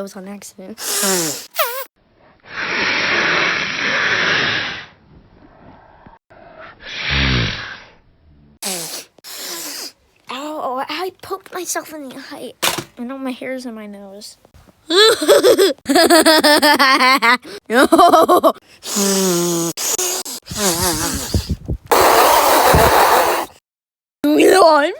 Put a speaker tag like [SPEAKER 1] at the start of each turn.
[SPEAKER 1] nose on accident. Ow, I poked myself in the eye. I know my hair's in my nose. No. Moving on.